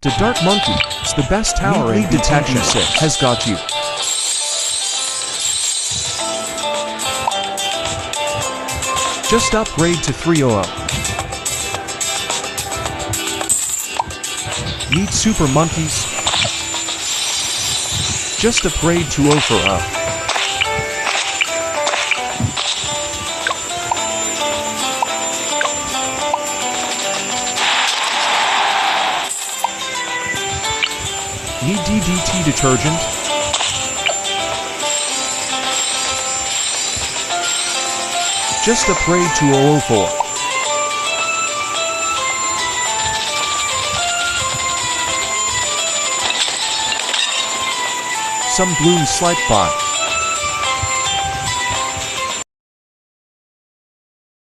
The Dark Monkey, it's the best tower in detection 6 has got you. Just upgrade to 300. Need super monkeys? Just upgrade to 040. Need DDT detergent? Just upgrade to 004. Some bloom slight bot.